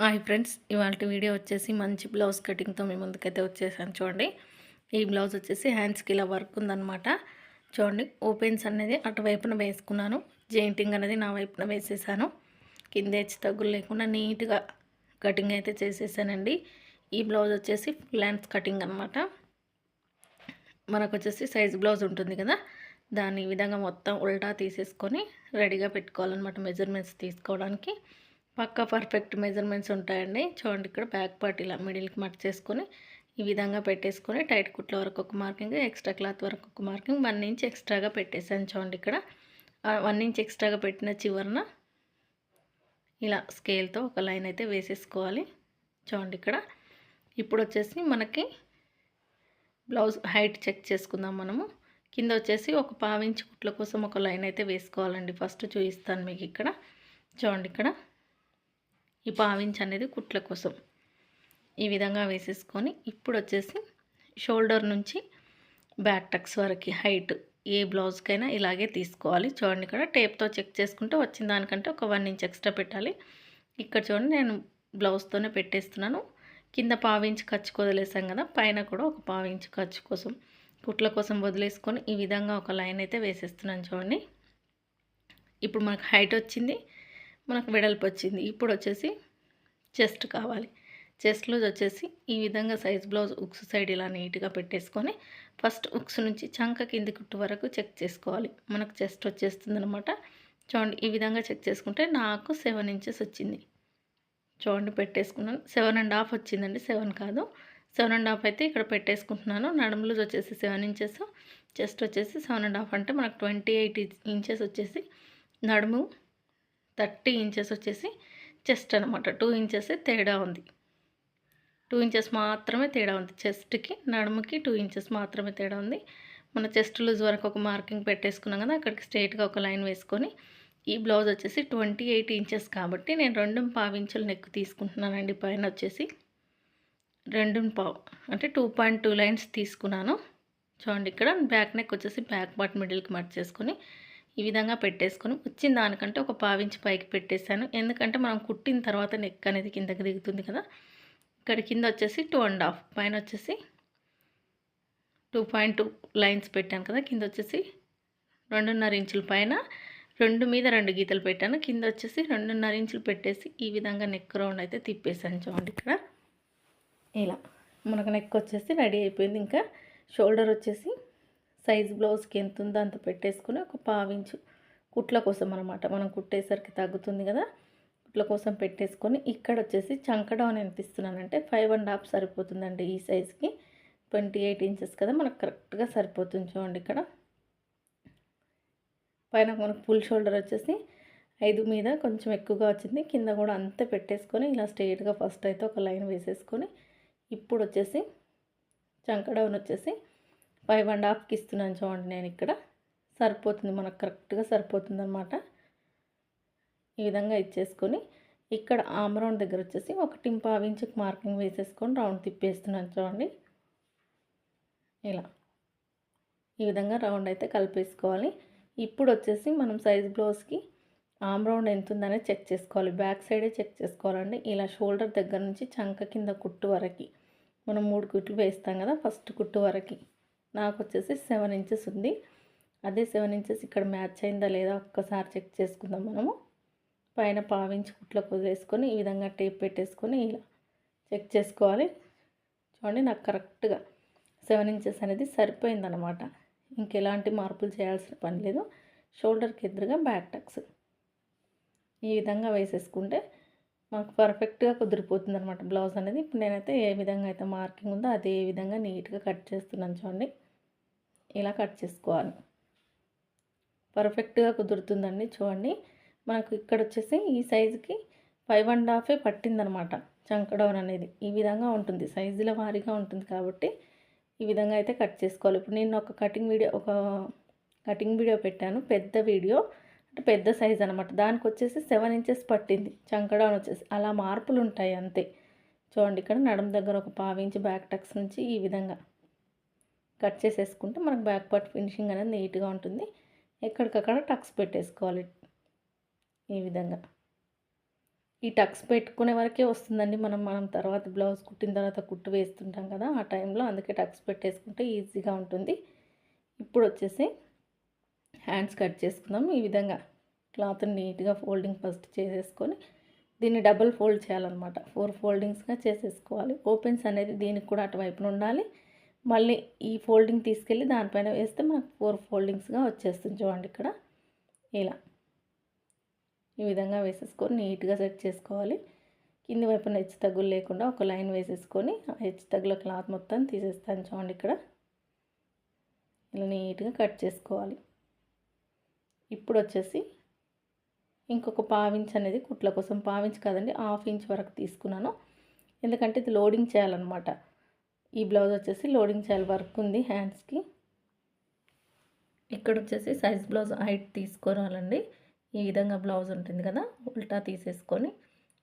Hi friends, ఇవాల్టి video వచ్చేసి మంచి బ్లౌజ్ కటింగ్తో మీ ముందుకైతే వచ్చేసాను. చూడండి, ఈ బ్లౌజ్ వచ్చేసి హ్యాండ్స్కి ఇలా వర్క్ ఉందన్నమాట. చూడండి, ఓపెన్స్ అనేది అటువైపున వేసుకున్నాను, జెయింటింగ్ అనేది నా వైపున వేసేసాను. కింద హెచ్చు తగ్గులు లేకుండా నీట్గా కటింగ్ అయితే చేసేసానండి. ఈ బ్లౌజ్ వచ్చేసి ఫుల్ హ్యాండ్స్ కటింగ్ అనమాట. మనకు వచ్చేసి సైజ్ బ్లౌజ్ ఉంటుంది కదా, దాన్ని ఈ విధంగా మొత్తం ఉల్టా తీసేసుకొని రెడీగా పెట్టుకోవాలన్నమాట. మెజర్మెంట్స్ తీసుకోవడానికి పక్కా పర్ఫెక్ట్ మెజర్మెంట్స్ ఉంటాయండి. చూడండి, ఇక్కడ బ్యాక్ పార్ట్ ఇలా మిడిల్కి మట్ చేసుకొని ఈ విధంగా పెట్టేసుకొని టైట్ కుట్ల వరకు ఒక మార్కింగ్, ఎక్స్ట్రా క్లాత్ వరకు ఒక మార్కింగ్, 1 ఇంచ్ ఎక్స్ట్రాగా పెట్టేసాను. చూడండి, ఇక్కడ 1 ఇంచ్ ఎక్స్ట్రాగా పెట్టిన చివరన ఇలా స్కేల్తో ఒక లైన్ అయితే వేసేసుకోవాలి. చూడండి, ఇక్కడ ఇప్పుడు వచ్చేసి మనకి బ్లౌజ్ హైట్ చెక్ చేసుకుందాం మనము. కింద వచ్చేసి ఒక 1/2 ఇంచ్ కుట్ల కోసం ఒక లైన్ అయితే వేసుకోవాలండి. ఫస్ట్ చూపిస్తాను మీకు ఇక్కడ. చూడండి, ఇక్కడ ఈ 1/2 ఇంచ్ అనేది కుట్ల కోసం ఈ విధంగా వేసేసుకొని ఇప్పుడు వచ్చేసి షోల్డర్ నుంచి బ్యాక్ టక్స్ వరకు హైట్ ఏ బ్లౌజ్కైనా ఇలాగే తీసుకోవాలి. చూడండి, ఇక్కడ టేప్తో చెక్ చేసుకుంటే వచ్చిన దానికంటే ఒక 1 ఇంచ్ ఎక్స్ట్రా పెట్టాలి. ఇక్కడ చూడండి, నేను బ్లౌజ్తోనే పెట్టేస్తున్నాను. కింద 1/2 ఇంచ్ ఖర్చుకు వదిలేసాం కదా, పైన కూడా ఒక 1/2 ఇంచ్ ఖర్చు కోసం కుట్ల కోసం వదిలేసుకొని ఈ విధంగా ఒక లైన్ అయితే వేసేస్తున్నాను. చూడండి, ఇప్పుడు మనకు హైట్ వచ్చింది, మనకు వెడల్పు వచ్చింది. ఇప్పుడు వచ్చేసి చెస్ట్ కావాలి. చెస్ట్ లూజ్ వచ్చేసి ఈ విధంగా సైజ్ బ్లౌజ్ ఉక్స్ సైడ్ ఇలా నీట్గా పెట్టేసుకొని ఫస్ట్ ఉక్స్ నుంచి చంక కింది కుట్టు వరకు చెక్ చేసుకోవాలి. మనకు చెస్ట్ వచ్చేస్తుంది అనమాట. చూడండి, ఈ విధంగా చెక్ చేసుకుంటే నాకు 7 ఇంచెస్ వచ్చింది. చూడండి, పెట్టేసుకున్నాను. 7.5 వచ్చిందండి, 7 కాదు, 7.5 అయితే ఇక్కడ పెట్టేసుకుంటున్నాను. నడుము లూజ్ వచ్చేసి 7 ఇంచెస్, చెస్ట్ వచ్చేసి 7.5 అంటే మనకు 28 ఇంచెస్ వచ్చేసి నడుము, 30 ఇంచెస్ వచ్చేసి చెస్ట్ అనమాట. 2 ఇంచెస్ తేడా ఉంది. 2 ఇంచెస్ మాత్రమే తేడా ఉంది. చెస్ట్కి నడుముకి 2 ఇంచెస్ మాత్రమే తేడా ఉంది. మన చెస్ట్ లూజ్ వరకు ఒక మార్కింగ్ పెట్టేసుకున్నాం కదా, అక్కడికి స్ట్రైట్గా ఒక లైన్ వేసుకొని ఈ బ్లౌజ్ వచ్చేసి 28 ఇంచెస్ కాబట్టి నేను 2.5 ఇంచుల నెక్ తీసుకుంటున్నానండి. పైన వచ్చేసి 2.5 అంటే 2.2 లైన్స్ తీసుకున్నాను. చూడండి, ఇక్కడ బ్యాక్ నెక్ వచ్చేసి బ్యాక్ పార్ట్ మిడిల్కి మర్చ్ చేసుకొని ఈ విధంగా పెట్టేసుకొని వచ్చిన దానికంటే ఒక 1/2 ఇంచ్ పైకి పెట్టేశాను. ఎందుకంటే మనం కుట్టిన తర్వాత నెక్ అనేది కిందకి దిగుతుంది కదా. ఇక్కడ కింద వచ్చేసి 2.5, పైన వచ్చేసి 2.2 లైన్స్ పెట్టాను కదా. కింద వచ్చేసి 2.5 ఇంచుల పైన 2 మీద 2 గీతలు పెట్టాను. కింద వచ్చేసి 2.5 ఇంచులు పెట్టేసి ఈ విధంగా నెక్ రౌండ్ అయితే తిప్పేసాను. చూడండి, ఇక్కడ ఇలా మనకు నెక్ వచ్చేసి రెడీ అయిపోయింది. ఇంకా షోల్డర్ వచ్చేసి సైజ్ బ్లౌజ్కి ఎంత ఉందో అంత పెట్టేసుకొని ఒక 1/2 ఇంచు కుట్ల కోసం అనమాట, మనం కుట్టేసరికి తగ్గుతుంది కదా, కుట్ల కోసం పెట్టేసుకొని ఇక్కడ వచ్చేసి చంక డౌన్ ఎంత ఇస్తున్నానంటే 5.5 సరిపోతుందండి. ఈ సైజ్కి 28 ఇంచెస్ కదా, మనకు కరెక్ట్గా సరిపోతుంది. చూడండి, ఇక్కడ పైన మనకు ఫుల్ షోల్డర్ వచ్చేసి 5 మీద కొంచెం ఎక్కువగా వచ్చింది. కింద కూడా అంతే పెట్టేసుకొని ఇలా స్ట్రైట్గా ఫస్ట్ అయితే ఒక లైన్ వేసేసుకొని ఇప్పుడు వచ్చేసి చంక డౌన్ వచ్చేసి 5.5కి ఇస్తున్నాను. చూడండి, నేను ఇక్కడ సరిపోతుంది, మనకు కరెక్ట్గా సరిపోతుంది అనమాట. ఈ విధంగా ఇచ్చేసుకొని ఇక్కడ ఆమ్ రౌండ్ దగ్గర వచ్చేసి 1.5 ఇంచుకి మార్కింగ్ వేసేసుకొని రౌండ్ తిప్పేస్తున్నాను. చూడండి, ఇలా ఈ విధంగా రౌండ్ అయితే కలిపేసుకోవాలి. ఇప్పుడు వచ్చేసి మనం సైజ్ బ్లౌజ్కి ఆమ్ రౌండ్ ఎంత ఉందనేది చెక్ చేసుకోవాలి. బ్యాక్ సైడే చెక్ చేసుకోవాలండి. ఇలా షోల్డర్ దగ్గర నుంచి చంక కింద కుట్టు వరకు మనం 3 కుట్లు వేస్తాం కదా, ఫస్ట్ కుట్టు వరకు నాకు వచ్చేసి 7 ఇంచెస్ ఉంది. అదే 7 ఇంచెస్ ఇక్కడ మ్యాచ్ అయిందా లేదా ఒక్కసారి చెక్ చేసుకుందాం మనము. పైన 1/2 ఇంచ్ కుట్లకు వదిలేసుకొని ఈ విధంగా టేప్ పెట్టేసుకొని ఇలా చెక్ చేసుకోవాలి. చూడండి, నాకు కరెక్ట్గా 7 ఇంచెస్ అనేది సరిపోయిందనమాట. ఇంకెలాంటి మార్పులు చేయాల్సిన పని లేదు. షోల్డర్కి ఎదురుగా బ్యాక్ టక్స్ ఈ విధంగా వేసేసుకుంటే మనకు పర్ఫెక్ట్గా కుదిరిపోతుంది అనమాట బ్లౌజ్ అనేది. ఇప్పుడు నేనైతే ఏ విధంగా అయితే మార్కింగ్ ఉందో అదే విధంగా నీట్గా కట్ చేస్తున్నాను. చూడండి, ఇలా కట్ చేసుకోవాలి, పర్ఫెక్ట్గా కుదురుతుందండి. చూడండి, మనకు ఇక్కడ వచ్చేసి ఈ సైజుకి 5.5 పట్టిందనమాట. చంక డౌన్ అనేది ఈ విధంగా ఉంటుంది, సైజుల వారీగా ఉంటుంది కాబట్టి ఈ విధంగా అయితే కట్ చేసుకోవాలి. ఇప్పుడు నేను ఒక కటింగ్ వీడియో పెట్టాను, పెద్ద వీడియో అంటే పెద్ద సైజ్ అనమాట. దానికి వచ్చేసి 7 ఇంచెస్ పట్టింది, చంక డౌన్ వచ్చేసి అలా మార్పులు ఉంటాయి అంతే. చూడండి, ఇక్కడ నడుము దగ్గర ఒక 1/2 ఇంచ్ బ్యాక్ టక్స్ నుంచి ఈ విధంగా కట్ చేసేసుకుంటే మనకు బ్యాక్ పార్ట్ ఫినిషింగ్ అనేది నీట్గా ఉంటుంది. ఎక్కడికక్కడ టక్స్ పెట్టేసుకోవాలి ఈ విధంగా. ఈ టక్స్ పెట్టుకునే వరకే వస్తుందండి. మనం తర్వాత బ్లౌజ్ కుట్టిన తర్వాత కుట్టు వేస్తుంటాం కదా, ఆ టైంలో అందుకే టక్స్ పెట్టేసుకుంటే ఈజీగా ఉంటుంది. ఇప్పుడు వచ్చేసి హ్యాండ్స్ కట్ చేసుకుందాం. ఈ విధంగా క్లాత్ని నీట్గా ఫోల్డింగ్ ఫస్ట్ చేసేసుకొని దీన్ని డబుల్ ఫోల్డ్ చేయాలన్నమాట. 4 ఫోల్డింగ్స్గా చేసేసుకోవాలి. ఓపెన్స్ అనేది దీనికి కూడా అటువైపున ఉండాలి. మళ్ళీ ఈ ఫోల్డింగ్ తీసుకెళ్ళి దానిపైన వేస్తే మనకు 4 ఫోల్డింగ్స్గా వచ్చేస్తుంది. చూడండి ఇక్కడ ఇలా ఈ విధంగా వేసేసుకొని నీట్గా సెట్ చేసుకోవాలి. కింది వైపున హెచ్చు తగ్గులు లేకుండా ఒక లైన్ వేసేసుకొని ఆ హెచ్చు తగ్గుల క్లాత్ మొత్తం తీసేస్తాను. చూడండి ఇక్కడ ఇలా నీట్గా కట్ చేసుకోవాలి. ఇప్పుడు వచ్చేసి ఇంకొక పావించ్ అనేది కుట్ల కోసం, పావించ్ కాదండి 1/2 ఇంచ్ వరకు తీసుకున్నాను. ఎందుకంటే ఇది లోడింగ్ చేయాలన్నమాట. ఈ బ్లౌజ్ వచ్చేసి లోడింగ్ చేయాలి, వర్క్ ఉంది హ్యాండ్స్కి. ఇక్కడ వచ్చేసి సైజ్ బ్లౌజ్ హైట్ తీసుకోవాలండి. ఈ విధంగా బ్లౌజ్ ఉంటుంది కదా, ఉల్టా తీసేసుకొని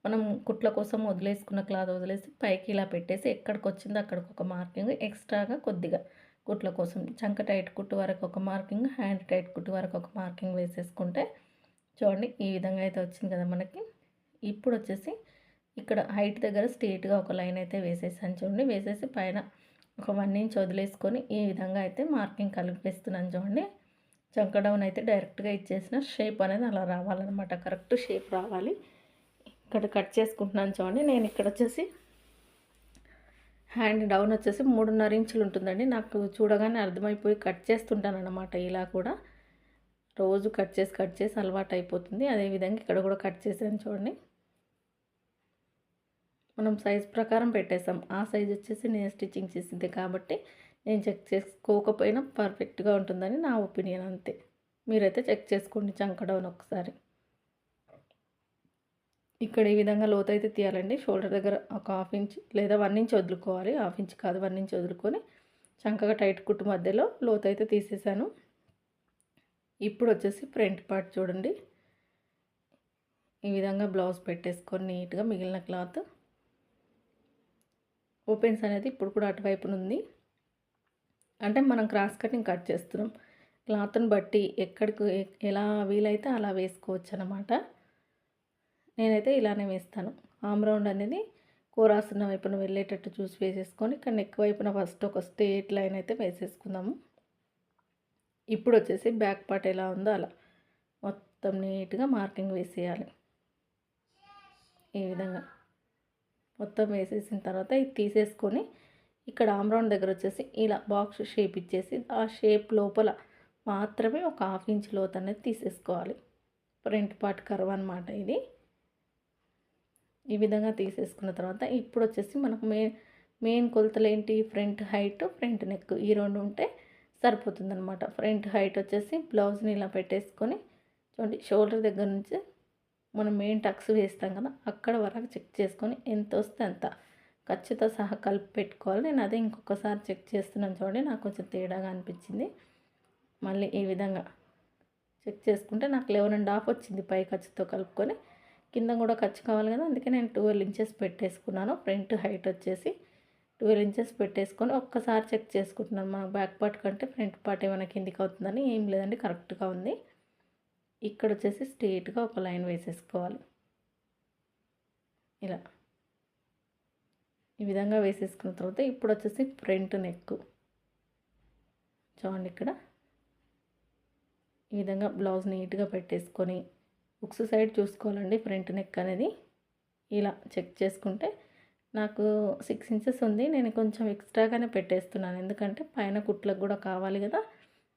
మనం కుట్ల కోసం వదిలేసుకున్న క్లాత్ వదిలేసి పైకి ఇలా పెట్టేసి ఎక్కడికి వచ్చిందో అక్కడికి ఒక మార్కింగ్, ఎక్స్ట్రాగా కొద్దిగా కుట్ల కోసం చంక టైట్ కుట్టు వరకు ఒక మార్కింగ్, హ్యాండ్ టైట్ కుట్టు వరకు ఒక మార్కింగ్ వేసేసుకుంటే చూడండి ఈ విధంగా అయితే వచ్చింది కదా మనకి. ఇప్పుడు వచ్చేసి ఇక్కడ హైట్ దగ్గర స్ట్రేట్గా ఒక లైన్ అయితే వేసేసాను చూడండి. వేసేసి పైన ఒక 1 ఇంచ్ వదిలేసుకొని ఈ విధంగా అయితే మార్కింగ్ కలిపేస్తున్నాను చూడండి. చంక డౌన్ అయితే డైరెక్ట్గా ఇచ్చేసిన షేప్ అనేది అలా రావాలన్నమాట, కరెక్ట్ షేప్ రావాలి. ఇక్కడ కట్ చేసుకుంటున్నాను చూడండి. నేను ఇక్కడ వచ్చేసి హ్యాండ్ డౌన్ వచ్చేసి 3.5 ఇంచులు ఉంటుందండి. నాకు చూడగానే అర్థమైపోయి కట్ చేస్తుంటాను అన్నమాట. ఇలా కూడా రోజు కట్ చేసి అలవాటు అయిపోతుంది. అదేవిధంగా ఇక్కడ కూడా కట్ చేసాను చూడండి. మనం సైజ్ ప్రకారం పెట్టేసాం. ఆ సైజ్ వచ్చేసి నేను స్టిచ్చింగ్ చేసింది కాబట్టి నేను చెక్ చేసుకోకపోయినా పర్ఫెక్ట్గా ఉంటుందని నా ఒపీనియన్, అంతే. మీరైతే చెక్ చేసుకోండి చంక డౌన్ ఒకసారి. ఇక్కడ ఈ విధంగా లోతు అయితే తీయాలండి. షోల్డర్ దగ్గర ఒక 1/2 ఇంచ్ లేదా 1 ఇంచ్ వదులుకోవాలి. 1/2 ఇంచ్ కాదు 1 ఇంచ్ వదులుకొని చంకగా టైట్ కుట్టు మధ్యలో లోతు అయితే తీసేసాను. ఇప్పుడు వచ్చేసి ఫ్రంట్ పార్ట్ చూడండి. ఈ విధంగా బ్లౌజ్ పెట్టేసుకొని నీట్గా మిగిలిన క్లాత్ ఓపెన్స్ అనేది ఇప్పుడు కూడా అటువైపున ఉంది. అంటే మనం క్రాస్ కటింగ్ కట్ చేస్తున్నాం. క్లాత్ని బట్టి ఎక్కడికి ఎలా వీలైతే అలా వేసుకోవచ్చు అన్నమాట. నేనైతే ఇలానే వేస్తాను. ఆమ్ రౌండ్ అనేది కోరాసున్న వైపున వెళ్ళేటట్టు చూసి వేసేసుకొని ఇక్కడ నెక్ వైపున ఫస్ట్ ఒక స్ట్రేట్ లైన్ అయితే వేసేసుకుందాము. ఇప్పుడు వచ్చేసి బ్యాక్ పార్ట్ ఎలా ఉందో అలా మొత్తం నీట్గా మార్కింగ్ వేసేయాలి. ఈ విధంగా మొత్తం వేసేసిన తర్వాత ఇది తీసేసుకొని ఇక్కడ ఆమ్ రౌండ్ దగ్గర వచ్చేసి ఇలా బాక్స్ షేప్ ఇచ్చేసి ఆ షేప్ లోపల మాత్రమే ఒక 1/2 ఇంచ్ లోతు అనేది తీసేసుకోవాలి. ఫ్రంట్ పార్ట్ కర్వ్ అనమాట ఇది. ఈ విధంగా తీసేసుకున్న తర్వాత ఇప్పుడు వచ్చేసి మనకు మెయిన్ కొలతలు ఏంటి, ఫ్రంట్ హైట్, ఫ్రంట్ నెక్, ఈ రెండు ఉంటే సరిపోతుందన్నమాట. ఫ్రంట్ హైట్ వచ్చేసి బ్లౌజ్ని ఇలా పెట్టేసుకొని చూడండి షోల్డర్ దగ్గర నుంచి మనం మెయిన్ టక్స్ వేస్తాం కదా అక్కడ వరకు చెక్ చేసుకొని ఎంత వస్తే అంత ఖర్చుతో సహా కలిపి పెట్టుకోవాలి. నేను అదే ఇంకొకసారి చెక్ చేస్తున్నాను చూడండి, నాకు కొంచెం తేడాగా అనిపించింది. మళ్ళీ ఈ విధంగా చెక్ చేసుకుంటే నాకు 11.5 వచ్చింది పై ఖర్చుతో కలుపుకొని. కింద కూడా ఖర్చు కావాలి కదా, అందుకే నేను 12 ఇంచెస్ పెట్టేసుకున్నాను. ఫ్రంట్ హైట్ వచ్చేసి 12 ఇంచెస్ పెట్టేసుకొని ఒక్కసారి చెక్ చేసుకుంటున్నాను. మన బ్యాక్ పార్ట్ కంటే ఫ్రంట్ పార్ట్ ఏమైనా కిందికి అవుతుందని. ఏం లేదండి, కరెక్ట్గా ఉంది. ఇక్కడ వచ్చేసి స్ట్రేట్గా ఒక లైన్ వేసేసుకోవాలి. ఇలా ఈ విధంగా వేసేసుకున్న తర్వాత ఇప్పుడు వచ్చేసి ఫ్రంట్ నెక్ చూడండి. ఇక్కడ ఈ విధంగా బ్లౌజ్ నీట్గా పెట్టేసుకొని ఉక్స్ సైడ్ చూసుకోవాలండి. ఫ్రంట్ నెక్ అనేది ఇలా చెక్ చేసుకుంటే నాకు 6 ఇంచెస్ ఉంది. నేను కొంచెం ఎక్స్ట్రాగానే పెట్టేస్తున్నాను, ఎందుకంటే పైన కుట్లకు కూడా కావాలి కదా.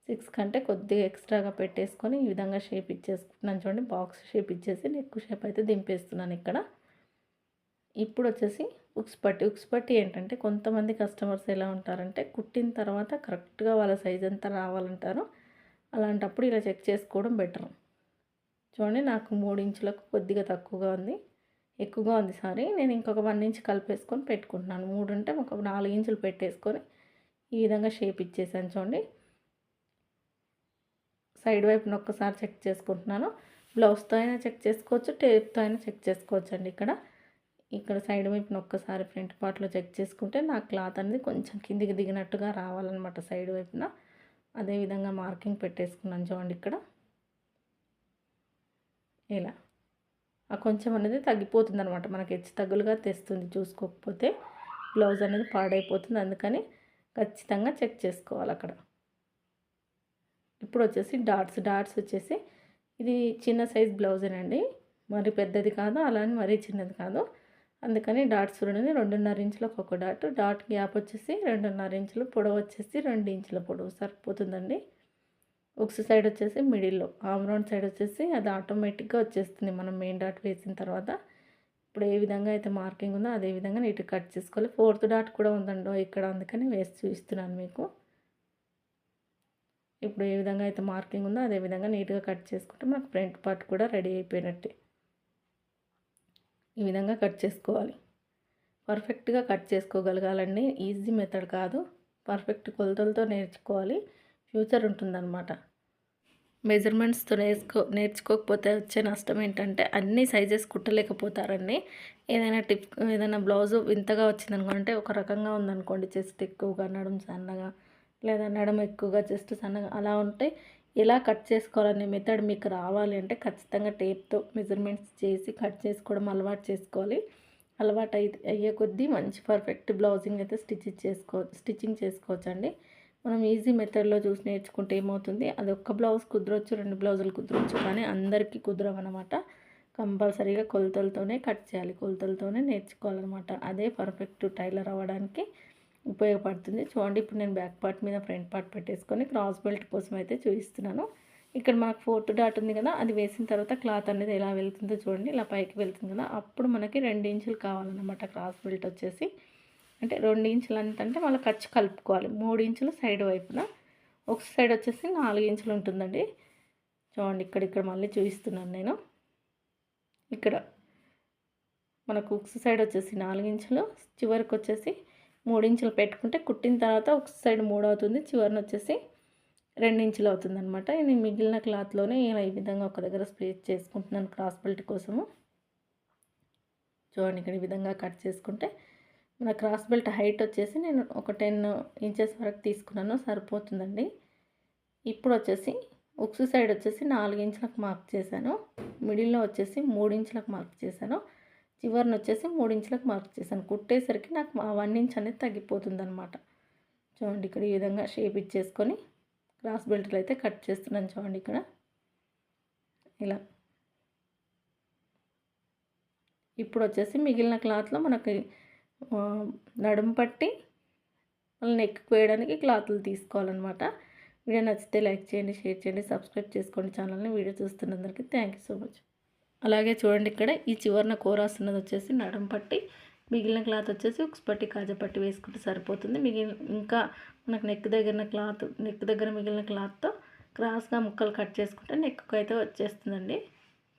6 కంటే కొద్దిగా ఎక్స్ట్రాగా పెట్టేసుకొని ఈ విధంగా షేప్ ఇచ్చేసుకుంటున్నాను చూడండి. బాక్స్ షేప్ ఇచ్చేసి నెక్ షేప్ అయితే దింపేస్తున్నాను ఇక్కడ. ఇప్పుడు వచ్చేసి ఉక్స్ పట్టి ఏంటంటే కొంతమంది కస్టమర్స్ ఎలా ఉంటారంటే కుట్టిన తర్వాత కరెక్ట్గా వాళ్ళ సైజ్ అంతా రావాలంటారు. అలాంటప్పుడు ఇలా చెక్ చేసుకోవడం బెటర్. చూడండి నాకు 3 ఇంచులకు కొద్దిగా తక్కువగా ఉంది, ఎక్కువగా ఉంది సారీ. నేను ఇంకొక 1 ఇంచ్ కలిపేసుకొని పెట్టుకుంటున్నాను. 3 అంటే ఒక 4 ఇంచులు పెట్టేసుకొని ఈ విధంగా షేప్ ఇచ్చేసాను చూడండి. సైడ్ వైపున ఒక్కసారి చెక్ చేసుకుంటున్నాను. బ్లౌజ్తో అయినా చెక్ చేసుకోవచ్చు, టేప్తో అయినా చెక్ చేసుకోవచ్చు అండి. ఇక్కడ సైడ్ వైపున ఒక్కసారి ఫ్రంట్ పార్ట్లో చెక్ చేసుకుంటే నా క్లాత్ అనేది కొంచెం కిందికి దిగినట్టుగా రావాలన్నమాట సైడ్ వైపున. అదేవిధంగా మార్కింగ్ పెట్టేసుకున్నాను చూడండి. ఇక్కడ ఇలా ఆ కొంచెం అనేది తగ్గిపోతుంది అనమాట, మనకి హెచ్చు తగ్గులుగా తెస్తుంది. చూసుకోకపోతే బ్లౌజ్ అనేది పాడైపోతుంది, అందుకని ఖచ్చితంగా చెక్ చేసుకోవాలి అక్కడ. ఇప్పుడు వచ్చేసి డాట్స్ వచ్చేసి ఇది చిన్న సైజ్ బ్లౌజేనండి, మరి పెద్దది కాదు అలానే మరీ చిన్నది కాదు. అందుకని డాట్స్ చూడండి, 2.5 ఇంచులకు ఒక డాట్ గ్యాప్ వచ్చేసి 2.5 ఇంచులు, పొడవు వచ్చేసి 2 ఇంచుల పొడవు సరిపోతుందండి. ఉక్స్ సైడ్ వచ్చేసి మిడిల్లో, ఆమ్ రౌండ్ సైడ్ వచ్చేసి అది ఆటోమేటిక్గా వచ్చేస్తుంది మనం మెయిన్ డాట్ వేసిన తర్వాత. ఇప్పుడు ఏ విధంగా అయితే మార్కింగ్ ఉందో అదే విధంగా నీట్గా కట్ చేసుకోవాలి. 4th డాట్ కూడా ఉందండో ఇక్కడ, అందుకని వేసి చూపిస్తున్నాను మీకు. ఇప్పుడు ఏ విధంగా అయితే మార్కింగ్ ఉందో అదే విధంగా నీట్గా కట్ చేసుకుంటే మనకు ఫ్రంట్ పార్ట్ కూడా రెడీ అయిపోయినట్టే. ఈ విధంగా కట్ చేసుకోవాలి. పర్ఫెక్ట్గా కట్ చేసుకోగలగాలండి, ఈజీ మెథడ్ కాదు, పర్ఫెక్ట్ కొలతలతో నేర్చుకోవాలి, ఫ్యూచర్ ఉంటుందన్నమాట. మెజర్మెంట్స్తో నేర్చుకోకపోతే వచ్చే నష్టం ఏంటంటే అన్ని సైజెస్ కుట్టలేకపోతారండి. ఏదైనా బ్లౌజు వింతగా వచ్చిందనుకోండి, ఒక రకంగా ఉందనుకోండి, చెస్ట్ ఎక్కువగా, నడుము సన్నగా, లేదా నడుము ఎక్కువగా చెస్ట్ సన్నగా అలా ఉంటే ఎలా కట్ చేసుకోవాలనే మెథడ్ మీకు రావాలి అంటే ఖచ్చితంగా టేప్తో మెజర్మెంట్స్ చేసి కట్ చేసుకోవడం అలవాటు చేసుకోవాలి. అలవాటు అయ్యే కొద్దీ మంచి పర్ఫెక్ట్ బ్లౌజింగ్ అయితే స్టిచ్చింగ్ చేసుకోవచ్చండి. మనం ఈజీ మెథడ్లో చూసి నేర్చుకుంటే ఏమవుతుంది, అది ఒక్క బ్లౌజ్ కుదరొచ్చు, 2 బ్లౌజులు కుదరొచ్చు, కానీ అందరికీ కుదరవన్నమాట. కంపల్సరీగా కొలతలతోనే కట్ చేయాలి, కొలతలతోనే నేర్చుకోవాలన్నమాట. అదే పర్ఫెక్ట్ టైలర్ అవ్వడానికి ఉపయోగపడుతుంది. చూడండి, ఇప్పుడు నేను బ్యాక్ పార్ట్ మీద ఫ్రంట్ పార్ట్ పెట్టేసుకొని క్రాస్ బెల్ట్ కోసం అయితే చూపిస్తున్నాను. ఇక్కడ మనకు 4th డాట్ ఉంది కదా, అది వేసిన తర్వాత క్లాత్ అనేది ఎలా వెళ్తుందో చూడండి, ఇలా పైకి వెళ్తుంది కదా, అప్పుడు మనకి 2 ఇంచులు కావాలన్నమాట క్రాస్ బెల్ట్ వచ్చేసి. అంటే 2 ఇంచులు అంటే మళ్ళీ ఖర్చు కలుపుకోవాలి. 3 ఇంచులు సైడ్ వైపున, ఒక సైడ్ వచ్చేసి 4 ఇంచులు ఉంటుందండి. చూడండి, ఇక్కడ మళ్ళీ చూపిస్తున్నాను నేను. ఇక్కడ మనకు ఉక్స్ సైడ్ వచ్చేసి 4 ఇంచులు, చివరికి వచ్చేసి 3 ఇంచులు పెట్టుకుంటే కుట్టిన తర్వాత ఒక సైడ్ 3 అవుతుంది, చివరిన వచ్చేసి 2 ఇంచులు అవుతుందన్నమాట. నేను మిగిలిన క్లాత్లోనే ఇలా ఈ విధంగా ఒక దగ్గర స్ప్లేస్ చేసుకుంటున్నాను క్రాస్ బెల్ట్ కోసము. చూడండి, ఇక్కడ ఈ విధంగా కట్ చేసుకుంటే మన క్రాస్ బెల్ట్ హైట్ వచ్చేసి నేను ఒక 10 ఇంచెస్ వరకు తీసుకున్నాను, సరిపోతుందండి. ఇప్పుడు వచ్చేసి ఉక్స్ సైడ్ వచ్చేసి 4 ఇంచులకు మార్క్ చేశాను, మిడిల్లో వచ్చేసి 3 ఇంచులకు మార్క్ చేశాను, చివరిని వచ్చేసి 3 ఇంచులకు మార్క్ చేశాను. కుట్టేసరికి నాకు 1 ఇంచ్ అనేది తగ్గిపోతుంది అనమాట. చూడండి, ఇక్కడ ఈ విధంగా షేప్ ఇచ్చేసుకొని క్రాస్ బెల్ట్లో అయితే కట్ చేస్తున్నాను. చూడండి, ఇక్కడ ఇలా. ఇప్పుడు వచ్చేసి మిగిలిన క్లాత్లో మనకి నడుము పట్టి మళ్ళీ నెక్ వేయడానికి క్లాత్లు తీసుకోవాలన్నమాట. వీడియో నచ్చితే లైక్ చేయండి, షేర్ చేయండి, సబ్స్క్రైబ్ చేసుకోండి ఛానల్ని. వీడియో చూస్తున్నందరికీ థ్యాంక్ యూ సో మచ్. అలాగే చూడండి, ఇక్కడ ఈ చివరన కోరాస్ ఉన్నది వచ్చేసి నడుము పట్టి, మిగిలిన క్లాత్ వచ్చేసి ఉక్స్ పట్టి కాజా పట్టి వేసుకుంటే సరిపోతుంది. ఇంకా మనకు నెక్ దగ్గర మిగిలిన క్లాత్తో క్రాస్గా ముక్కలు కట్ చేసుకుంటే నెక్కు అయితే వచ్చేస్తుందండి.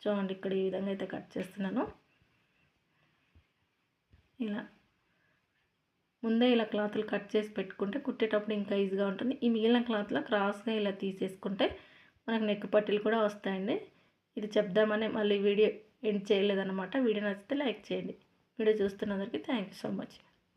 చూడండి, ఇక్కడ ఈ విధంగా అయితే కట్ చేస్తున్నాను. ఇలా ముందే ఇలా క్లాత్లు కట్ చేసి పెట్టుకుంటే కుట్టేటప్పుడు ఇంకా ఈజీగా ఉంటుంది. ఈ మిగిలిన క్లాత్లో క్రాస్గా ఇలా తీసేసుకుంటే మనకు నెక్ పట్టీలు కూడా వస్తాయండి. ఇది చెప్దామని మళ్ళీ వీడియో ఎండ్ చేయలేదన్నమాట. వీడియో నచ్చితే లైక్ చేయండి. వీడియో చూస్తున్నందరికీ థ్యాంక్ యూ సో మచ్.